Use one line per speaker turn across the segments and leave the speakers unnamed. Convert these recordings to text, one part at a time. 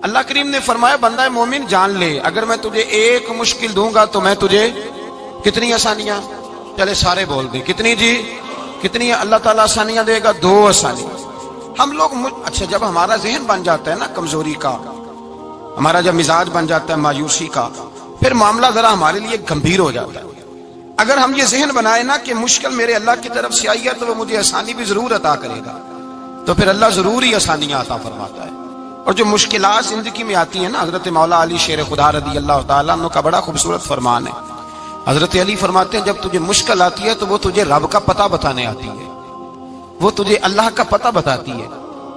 اللہ کریم نے فرمایا بندہ مومن جان لے اگر میں تجھے ایک مشکل دوں گا تو میں تجھے کتنی آسانیاں، چلے سارے بول دیں کتنی جی، کتنی اللہ تعالیٰ آسانیاں دے گا؟ 2 آسانی۔ ہم لوگ اچھا جب ہمارا ذہن بن جاتا ہے نا کمزوری کا، ہمارا جب مزاج بن جاتا ہے مایوسی کا، پھر معاملہ ذرا ہمارے لیے گمبھیر ہو جاتا ہے۔ اگر ہم یہ ذہن بنائے نا کہ مشکل میرے اللہ کی طرف سے آئی ہے تو وہ مجھے آسانی بھی ضرور عطا کرے گا، تو پھر اللہ ضرور ہی آسانیاں عطا فرماتا ہے۔ اور جو مشکلات زندگی میں آتی ہیں نا، حضرت مولا علی شیر خدا رضی اللہ تعالیٰ عنہ کا بڑا خوبصورت فرمان ہے۔ حضرت علی فرماتے ہیں جب تجھے مشکل آتی ہے تو وہ تجھے رب کا پتہ بتانے آتی ہے، وہ تجھے اللہ کا پتہ بتاتی ہے،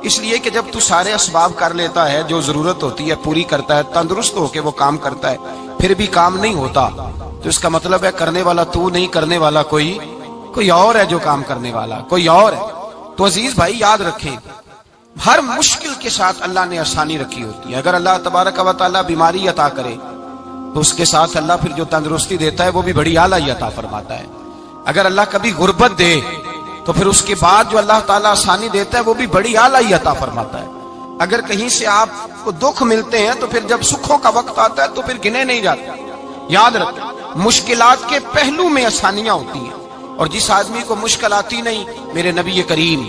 اس لیے کہ جب تو سارے اسباب کر لیتا ہے، جو ضرورت ہوتی ہے پوری کرتا ہے، تندرست ہو کے وہ کام کرتا ہے، پھر بھی کام نہیں ہوتا، تو اس کا مطلب ہے کرنے والا تو نہیں، کرنے والا کوئی اور ہے، جو کام کرنے والا کوئی اور ہے۔ تو عزیز بھائی یاد رکھیں، ہر مشکل کے ساتھ اللہ نے آسانی رکھی ہوتی ہے۔ اگر اللہ تبارک و تعالیٰ بیماری عطا کرے تو اس کے ساتھ اللہ پھر جو تندرستی دیتا ہے وہ بھی بڑی اعلیٰ عطا فرماتا ہے۔ اگر اللہ کبھی غربت دے تو پھر اس کے بعد جو اللہ تعالیٰ آسانی دیتا ہے وہ بھی بڑی اعلیٰ عطا فرماتا ہے۔ اگر کہیں سے آپ کو دکھ ملتے ہیں تو پھر جب سکھوں کا وقت آتا ہے تو پھر گنے نہیں جاتے۔ یاد رکھیں مشکلات کے پہلو میں آسانیاں ہوتی ہیں، اور جس آدمی کو مشکل آتی نہیں، میرے نبی کریم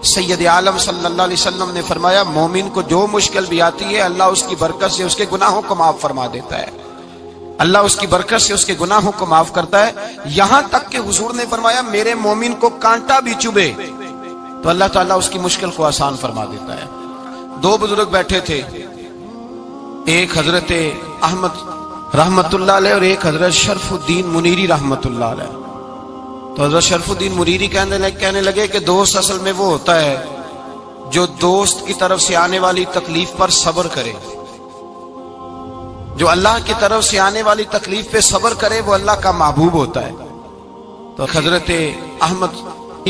سید عالم صلی اللہ علیہ وسلم نے فرمایا مومن کو جو مشکل بھی آتی ہے اللہ اس کی برکت سے اس کے گناہوں کو معاف فرما دیتا ہے، اللہ اس کی برکت سے اس کے گناہوں کو معاف کرتا ہے، یہاں تک کہ حضور نے فرمایا میرے مومن کو کانٹا بھی چبھے تو اللہ تعالیٰ اس کی مشکل کو آسان فرما دیتا ہے۔ 2 بزرگ بیٹھے تھے، ایک حضرت احمد رحمت اللہ علیہ اور ایک حضرت شرف الدین منیری رحمت اللہ علیہ۔ تو حضرت شرف الدین منیری کہنے لگے کہ دوست اصل میں وہ ہوتا ہے جو دوست کی طرف سے آنے والی تکلیف پر صبر کرے، جو اللہ کی طرف سے آنے والی تکلیف پہ صبر کرے وہ اللہ کا محبوب ہوتا ہے۔ تو حضرت احمد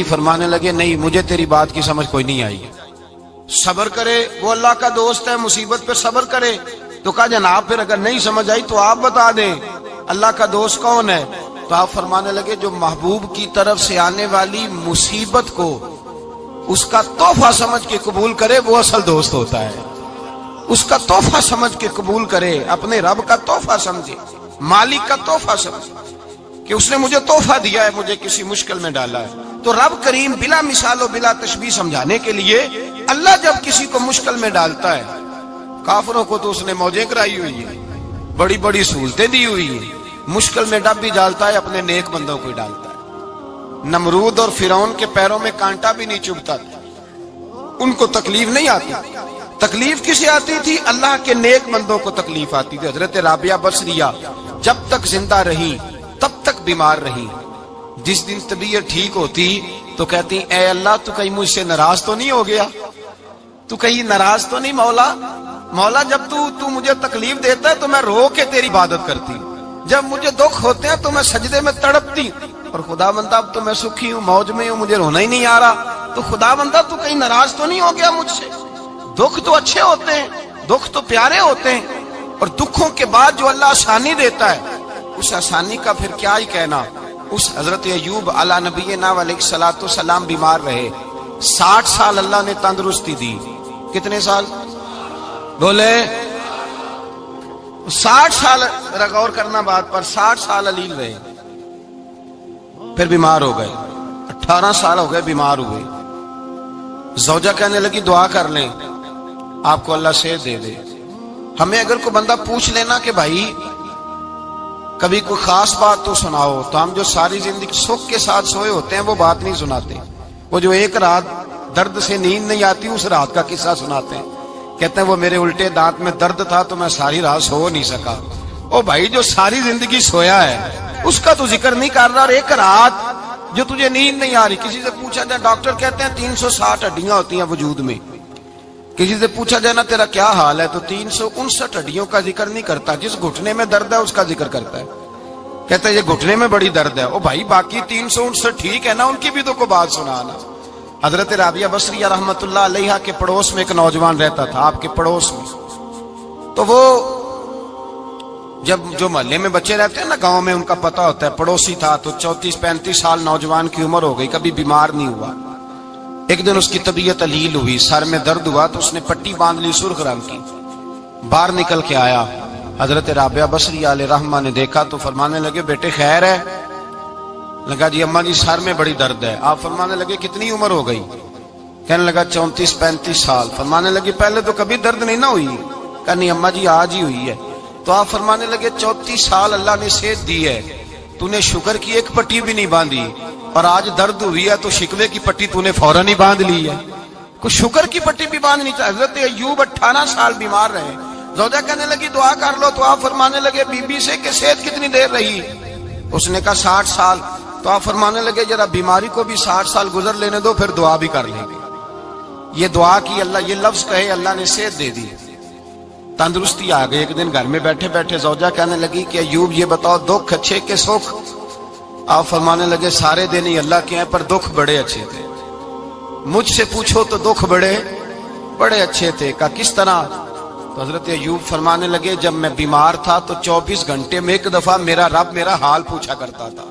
فرمانے لگے نہیں مجھے تیری بات کی سمجھ کوئی نہیں آئی، صبر کرے وہ اللہ کا دوست ہے، مصیبت پہ صبر کرے۔ تو کہا جناب پھر اگر نہیں سمجھ آئی تو آپ بتا دیں اللہ کا دوست کون ہے؟ تو آپ فرمانے لگے جو محبوب کی طرف سے آنے والی مصیبت کو اس کا تحفہ سمجھ کے قبول کرے وہ اصل دوست ہوتا ہے، اس کا تحفہ سمجھ کے قبول کرے، اپنے رب کا تحفہ سمجھے، مالک کا تحفہ سمجھے کہ اس نے مجھے تحفہ دیا ہے، مجھے کسی مشکل میں ڈالا ہے۔ تو رب کریم بلا مثال و بلا تشبیہ سمجھانے کے لیے اللہ جب کسی کو مشکل میں ڈالتا ہے، کافروں کو تو اس نے موجیں کرائی ہوئی ہے، بڑی بڑی سہولتیں دی ہوئی ہیں، مشکل میں ڈب بھی ڈالتا ہے، اپنے نیک بندوں کو ہی ڈالتا ہے۔ نمرود اور فرعون کے پیروں میں کانٹا بھی نہیں چبھتا تھا، ان کو تکلیف نہیں آتی، تکلیف کسے آتی تھی؟ اللہ کے نیک بندوں کو تکلیف آتی تھی۔ حضرت رابعہ بصریہ جب تک زندہ رہی تب تک بیمار رہی، جس دن طبیعت ٹھیک ہوتی تو کہتی اے اللہ تو کہیں مجھ سے ناراض تو نہیں ہو گیا، تو کہیں ناراض تو نہیں مولا جب تو مجھے تکلیف دیتا ہے تو میں رو کے تیری عبادت کرتی ہوں، جب مجھے دکھ ہوتے ہیں تو میں سجدے میں تڑپتی ہوں، اور خدا بندہ اب تو میں سکھی ہوں، موج میں ہوں، مجھے رونا ہی نہیں آ رہا، تو خدا بندہ تو کہیں ناراض تو نہیں ہو گیا مجھ سے؟ دکھ تو اچھے ہوتے ہیں، دکھ تو پیارے ہوتے ہیں، اور دکھوں کے بعد جو اللہ آسانی دیتا ہے اس آسانی کا پھر کیا ہی کہنا۔ اس حضرت ایوب علی نبینا علیہ الصلوۃ والسلام بیمار رہے، 60 سال اللہ نے تندرستی دی۔ کتنے سال بولے؟ 60 سال، غور کرنا بات پر، 60 سال علیل رہے، پھر بیمار ہو گئے، 18 سال ہو گئے بیمار ہوئے۔ زوجہ کہنے لگی دعا کر لیں آپ کو اللہ صحت دے دے۔ ہمیں اگر کوئی بندہ پوچھ لینا کہ بھائی کبھی کوئی خاص بات تو سناؤ، تو ہم جو ساری زندگی سکھ کے ساتھ سوئے ہوتے ہیں وہ بات نہیں سناتے، وہ جو ایک رات درد سے نیند نہیں آتی اس رات کا قصہ سناتے ہیں، کہتے ہیں وہ میرے الٹے دانت میں درد تھا تو میں ساری رات سو نہیں سکا۔ او بھائی جو ساری زندگی سویا ہے اس کا تو ذکر نہیں کر رہا، اور ایک رات جو تجھے نیند نہیں آ رہی۔ کسی سے پوچھا جائے، ڈاکٹر کہتے ہیں 360 ہڈیاں ہوتی ہیں وجود میں، کسی سے پوچھا جائے نا تیرا کیا حال ہے تو 359 ہڈیوں کا ذکر نہیں کرتا، جس گھٹنے میں درد ہے اس کا ذکر کرتا ہے، کہتا ہے یہ گھٹنے میں بڑی درد ہے۔ او بھائی باقی 359 ٹھیک ہے نا، ان کی بھی تو کوئی بات سنانا۔ حضرت رابعہ بصریہ رحمت اللہ علیہ کے پڑوس میں ایک نوجوان رہتا تھا، آپ کے پڑوس میں، تو وہ جب جو محلے میں بچے رہتے ہیں نا گاؤں میں ان کا پتہ ہوتا ہے، پڑوسی تھا تو 34-35 سال نوجوان کی عمر ہو گئی، کبھی بیمار نہیں ہوا۔ ایک دن اس کی طبیعت علیل ہوئی، سر میں درد ہوا تو اس نے پٹی باندھ لی سرخ رنگ کی، باہر نکل کے آیا، حضرت رابعہ بصری علیہ رحمہ نے دیکھا تو فرمانے لگے بیٹے خیر ہے؟ لگا جی اماں جی سر میں بڑی درد ہے۔ آپ فرمانے لگے کتنی عمر ہو گئی؟ کہنے لگا 34-35 سال۔ فرمانے لگے پہلے تو کبھی درد نہیں نہ ہوئی؟ کہا نہیں اماں جی آج ہی ہوئی ہے۔ تو آپ فرمانے لگے 34 سال اللہ نے صحت دی ہے، تو نے شکر کی ایک پٹی بھی نہیں باندھی، اور آج درد ہوئی ہے تو شکوے کی پٹی تو نے فوراً ہی باندھ لی ہے، کوئی شکر کی پٹی بھی باندھنی چاہیے۔ حضرت ایوب 18 سال بیمار رہے، زوجہ کہنے لگی دعا کر لو، تو آپ فرمانے لگے بی بی سے کہ صحت کتنی دیر رہی؟ اس نے کہا 60 سال۔ تو آپ فرمانے لگے ذرا بیماری کو بھی 60 سال گزر لینے دو، پھر دعا بھی کر لیں گے۔ یہ دعا کی، اللہ یہ لفظ کہے اللہ نے صحت دے دی، تندرستی آ گئی۔ ایک دن گھر میں بیٹھے بیٹھے زوجہ کہنے لگی کہ ایوب یہ بتاؤ دکھ اچھے کہ سکھ؟ آپ فرمانے لگے سارے دن ہی اللہ کے ہیں پر دکھ بڑے اچھے تھے، مجھ سے پوچھو تو دکھ بڑے اچھے تھے۔ کہا کس طرح؟ تو حضرت ایوب فرمانے لگے جب میں بیمار تھا تو 24 گھنٹے میں ایک دفعہ میرا رب میرا حال پوچھا کرتا تھا،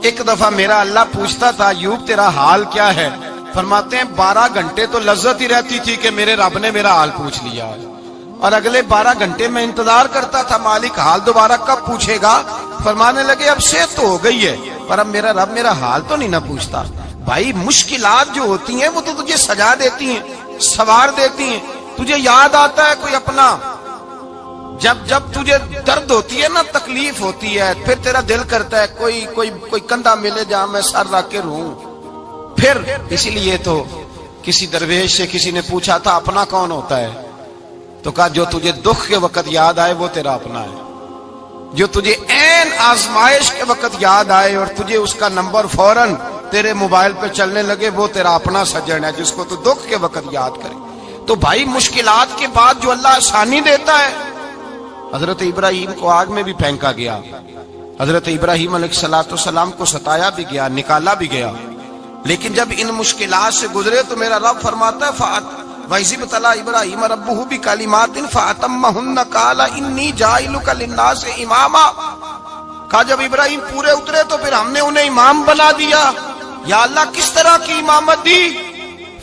ایک دفعہ میرا اللہ پوچھتا تھا ایوب تیرا حال کیا ہے؟ فرماتے ہیں 12 گھنٹے تو لذت ہی رہتی تھی کہ میرے رب نے میرا حال پوچھ لیا، اور اگلے 12 گھنٹے میں انتظار کرتا تھا مالک حال دوبارہ کب پوچھے گا۔ فرمانے لگے اب صحت تو ہو گئی ہے پر اب میرا رب میرا حال تو نہیں نہ پوچھتا۔ بھائی مشکلات جو ہوتی ہیں وہ تو تجھے سجا دیتی ہیں، سوار دیتی ہیں، تجھے یاد آتا ہے کوئی اپنا، جب تجھے درد ہوتی ہے نا، تکلیف ہوتی ہے، پھر تیرا دل کرتا ہے کوئی کندھا ملے جہاں میں سر رکھ کے رہوں۔ پھر اسی لیے تو کسی درویش سے کسی نے پوچھا تھا اپنا کون ہوتا ہے؟ تو کہا جو تجھے دکھ کے وقت یاد آئے وہ تیرا اپنا ہے، جو تجھے عین آزمائش کے وقت یاد آئے اور تجھے اس کا نمبر فوراً تیرے موبائل پہ چلنے لگے وہ تیرا اپنا سجن ہے، جس کو تو دکھ کے وقت یاد کرے۔ تو بھائی مشکلات کے بعد جو اللہ آسانی دیتا ہے، حضرت ابراہیم کو آگ میں بھی پھینکا گیا، حضرت ابراہیم علیہ السلام کو ستایا بھی گیا، نکالا بھی گیا، لیکن جب ان مشکلات سے گزرے تو میرا رب فرماتا ہے وَإِذِ ابْتَلَىٰ إِبْرَاهِيمَ رَبُّهُ بِكَلِمَاتٍ فَأَتَمَّهُنَّ قَالَ إِنِّي جَاعِلُكَ لِلنَّاسِ إِمَامًا۔ کہا جب ابراہیم پورے اترے تو پھر ہم نے انہیں امام بنا دیا۔ یا اللہ کس طرح کی امامت دی؟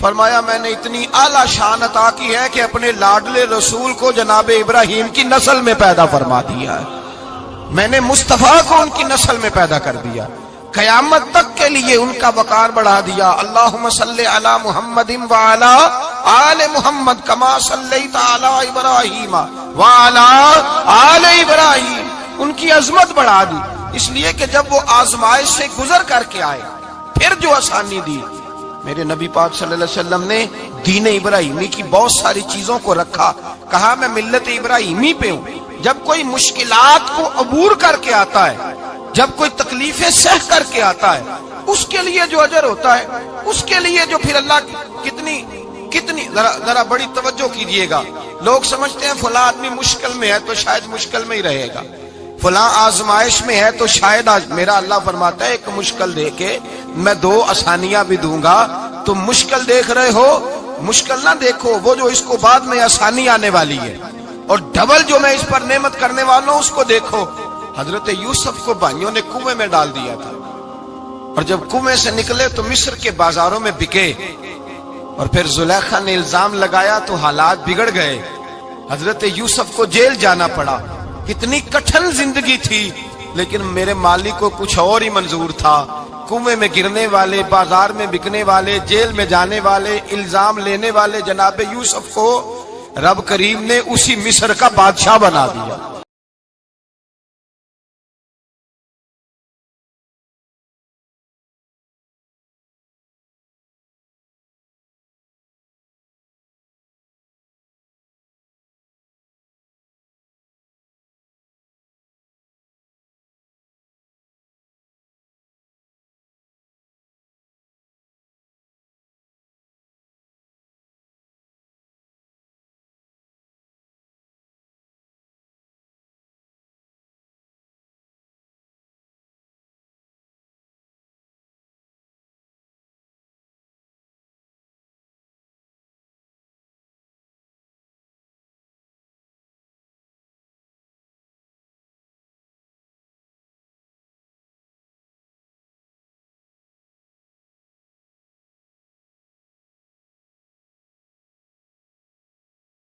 فرمایا میں نے اتنی اعلیٰ شان عطا کی ہے کہ اپنے لاڈلے رسول کو جناب ابراہیم کی نسل میں پیدا فرما دیا ہے، میں نے مصطفیٰ کو ان کی نسل میں پیدا کر دیا، قیامت تک کے لیے ان کا وقار بڑھا دیا۔ اللہم صلی علی محمد وعلی آل محمد کما صلیت علی ابراہیم وعلی آل ابراہیم، ان کی عظمت بڑھا دی، اس لیے کہ جب وہ آزمائش سے گزر کر کے آئے پھر جو آسانی دی۔ میرے نبی پاک صلی اللہ علیہ وسلم نے دین ابراہیمی کی بہت ساری چیزوں کو رکھا، کہا میں ملت ابراہیمی پہ ہوں۔ جب کوئی مشکلات کو عبور کر کے آتا ہے، جب کوئی تکلیفیں سہ کر کے آتا ہے، اس کے لیے جو اجر ہوتا ہے، اس کے لیے جو پھر اللہ کتنی ذرا بڑی توجہ کیجئے گا۔ لوگ سمجھتے ہیں فلاں آدمی مشکل میں ہے تو شاید مشکل میں ہی رہے گا، فلاں آزمائش میں ہے تو شاید میرا اللہ فرماتا ہے ایک مشکل دے کے میں 2 آسانیاں بھی دوں گا۔ تم مشکل دیکھ رہے ہو، مشکل نہ دیکھو، وہ جو اس کو بعد میں آسانی آنے والی ہے، اور ڈبل جو میں اس پر نعمت کرنے والا ہوں اس کو دیکھو۔ حضرت یوسف کو بھائیوں نے کنویں میں ڈال دیا تھا، اور جب کنویں سے نکلے تو مصر کے بازاروں میں بکے، اور پھر زلیخا نے الزام لگایا تو حالات بگڑ گئے، حضرت یوسف کو جیل جانا پڑا۔ کتنی کٹھن زندگی تھی، لیکن میرے مالک کو کچھ اور ہی منظور تھا۔ کنویں میں گرنے والے، بازار میں بکنے والے، جیل میں جانے والے، الزام لینے والے جناب یوسف کو رب کریم نے اسی مصر کا بادشاہ بنا دیا۔